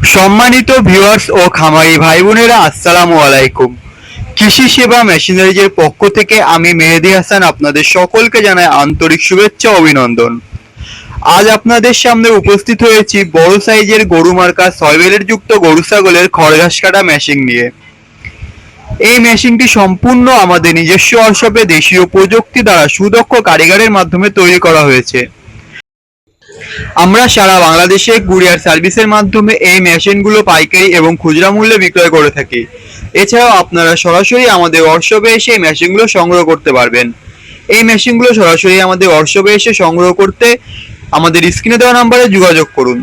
সম্মানিত ভিউয়ার্স ও খামারি ভাই বোনেরা, আসসালামু আলাইকুম। কৃষি সেবা মেশিনারিজের পক্ষ থেকে আমি মেহেদী হাসান আপনাদের সকলকে জানাই আন্তরিক শুভেচ্ছা ও অভিনন্দন। আজ আপনাদের সামনে উপস্থিত হয়েছি বড় সাইজের গরু মার্কা 6 বেলের যুক্ত গরু ছাগলের খড়ঘাস কাটা মেশিন নিয়ে। এই মেশিনটি সম্পূর্ণ আমাদের নিজস্ব ওয়ার্কশপে দেশীয় প্রযুক্তি দ্বারা সুদক্ষ কারিগরের মাধ্যমে তৈরি করা হয়েছে। আমরা সারা বাংলাদেশে কুরিয়ার সার্ভিসের মাধ্যমে এই মেশিনগুলো পাইকারি এবং খুচরা মূল্যে বিক্রয় করে থাকি। এছাড়াও আপনারা সরাসরি আমাদের ওয়ার্কশপে এসে এই মেশিনগুলো সংগ্রহ করতে পারবেন। এই মেশিনগুলো সরাসরি আমাদের ওয়ার্কশপে এসে সংগ্রহ করতে আমাদের স্ক্রিনে দেওয়া নম্বরে যোগাযোগ করুন।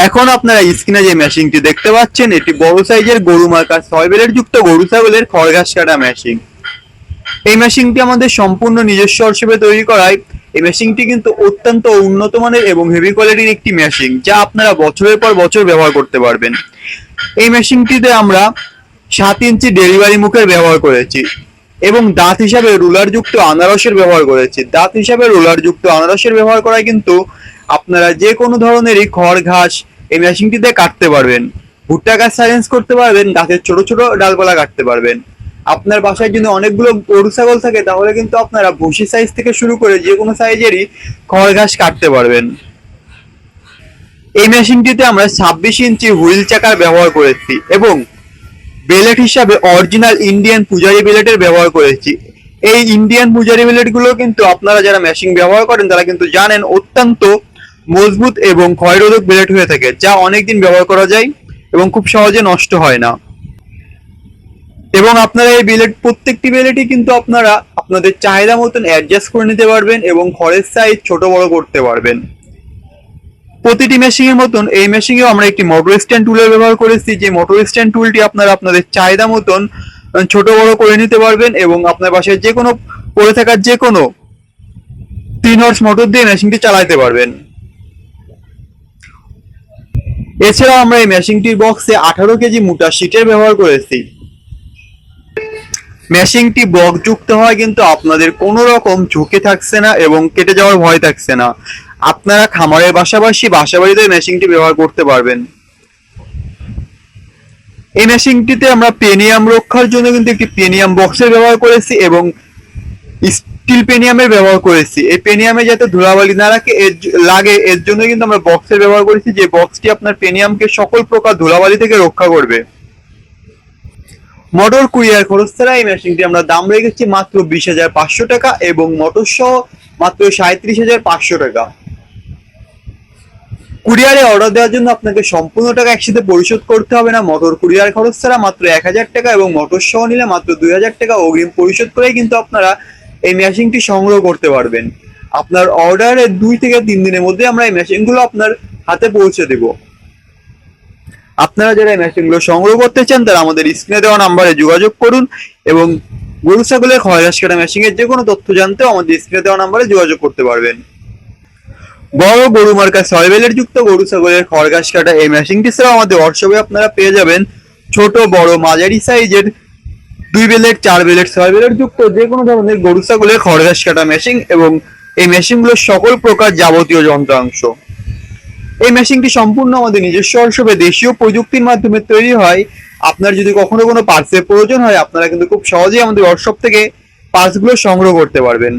এখন আপনারা স্ক্রিনে যে মেশিনটি দেখতে পাচ্ছেন, এটি বড় সাইজের গরু মার্কা 6 বেলের যুক্ত গরু ছাগলের খড়ঘাস কাটা মেশিন। এই মেশিনটি আমাদের সম্পূর্ণ নিজস্ব হিসেবে তৈরি করায় এই মেশিনটি কিন্তু অত্যন্ত উন্নত মানের এবং হেভি কোয়ালিটির একটি মেশিন, যা আপনারা বছরের পর বছর ব্যবহার করতে পারবেন। এই মেশিনটিতে আমরা 7 ইঞ্চি ডেলিভারি মুখের ব্যবহার করেছি এবং দাঁত হিসাবে রুলার যুক্ত আনারসের ব্যবহার করেছি। দাঁত হিসাবে রুলার যুক্ত আনারসের ব্যবহার করায় কিন্তু আপনারা যে কোনো ধরনেরই খড় ঘাস এই মেশিনটিতে কাটতে পারবেন। ভুট্টা গাছ সাইলেন্স করতে পারবেন, গাছের ছোট ছোট ডালপালা কাটতে পারবেন। আপনার বাসায় যদি অনেকগুলো গরু ছাগল থাকে তাহলে কিন্তু আপনারা ভুসি সাইজ থেকে শুরু করে যে কোনো সাইজেরই খড় ঘাস কাটতে পারবেন। এই মেশিনটিতে আমরা 26 ইঞ্চি হুইল চাকার ব্যবহার করেছি এবং বেলেট হিসাবে অরিজিনাল ইন্ডিয়ান পূজারি বেলেটের ব্যবহার করেছি। এই ইন্ডিয়ান পূজারি বেলেট গুলো কিন্তু আপনারা যারা মেশিন ব্যবহার করেন তারা কিন্তু জানেন অত্যন্ত মজবুত এবং ক্ষয়রোধক বেলেট হয়ে থাকে, যা অনেকদিন ব্যবহার করা যায় এবং খুব সহজে নষ্ট হয় না। এবং আপনারা এই বেলেট প্রত্যেকটি বেলেটই কিন্তু আপনারা আপনাদের চাহিদা মতন অ্যাডজাস্ট করে নিতে পারবেন এবং খড়ের সাইজ ছোট বড় করতে পারবেন। প্রতিটি মেশিনের মতন এই মেশিনেও আমরা একটি মোটর স্ট্যান্ড টুলের ব্যবহার করেছি, যে মোটর স্ট্যান্ড টুলটি আপনারা আপনাদের চাহিদা মতন ছোট বড় করে নিতে পারবেন এবং আপনার বাসায় যে কোনো পড়ে থাকার যে কোনো 3 হর্স মোটর দিয়ে মেশিনটি চালাতে পারবেন। এছাড়াও আমরা এই মেশিনটির বক্সে 18 কেজি মোটা শীটের ব্যবহার করেছি। মেশিনটি বক্স যুক্ত হয় কিন্তু আপনাদের কোনো রকম ঝুঁকি থাকছে না এবং কেটে যাওয়ার ভয় থাকছে না। আপনারা খামারের পাশাপাশি বাসাবাড়িতে মেশিনটি ব্যবহার করতে পারবেন। এই মেশিনটিতে আমরা পেনিয়াম রক্ষার জন্য কিন্তু একটি পেনিয়াম বক্সের ব্যবহার করেছি এবং স্টিল পেনিয়ামের ব্যবহার করেছি। এই পেনিয়ামে যাতে ধুলাবালি না লাগে এর জন্য কিন্তু আমরা বক্সের ব্যবহার করেছি, যে বক্সটি আপনার পেনিয়ামকে সকল প্রকার ধুলাবালি থেকে রক্ষা করবে। মোটর কুরিয়ার খরচ ছাড়া এই মেশিনটি আমরা দাম রেখেছি মাত্র 20,500 টাকা এবং মোটর সহ মাত্র 37,500 টাকা। কুরিয়ারে অর্ডার দেওয়ার জন্য আপনাকে সম্পূর্ণ টাকা একসাথে পরিশোধ করতে হবে না। মোটর কুরিয়ার খরচ ছাড়া মাত্র 1,000 টাকা এবং মোটর সহ নিলে মাত্র 2,000 টাকা অগ্রিম পরিশোধ করেই কিন্তু আপনারা এই মেশিনটি সংগ্রহ করতে পারবেন। আপনার অর্ডারের 2 থেকে 3 দিনের মধ্যে আমরা এই মেশিনগুলো আপনার হাতে পৌঁছে দেব। আপনারা যারা এই মেশিনগুলো সংগ্রহ করতে চান তারা আমাদের স্ক্রিনে দেওয়া নাম্বারে যোগাযোগ করুন এবং গরু ছাগলের খড়ঘাস কাটা মেশিনের যে কোনো তথ্য জানতেও আমাদের স্ক্রিনে দেওয়া নাম্বারে যোগাযোগ করতে পারবেন। বড় গরু মার্কা 6 বেলের যুক্ত গরু ছাগলের খড়ঘাস কাটা এই মেশিনটি ছাড়াও আমাদের ওয়ার্কশপে আপনারা পেয়ে যাবেন ছোট বড় মাঝারি সাইজের 2 বেলের 4 বেলের 6 বেলের যুক্ত যে কোনো ধরনের গরু ছাগলের খড়ঘাস কাটা মেশিন এবং এই মেশিনগুলোর সকল প্রকার যাবতীয় যন্ত্রাংশ। এই মেশিনটি সম্পূর্ণ আমাদের নিজস্ব ওয়ার্কশপে দেশীয় প্রযুক্তির মাধ্যমে তৈরি হয়। আপনার যদি কখনো কোনো পার্টসের প্রয়োজন হয় আপনারা কিন্তু খুব সহজেই আমাদের ওয়ার্কশপ থেকে পার্টসগুলো সংগ্রহ করতে পারবেন।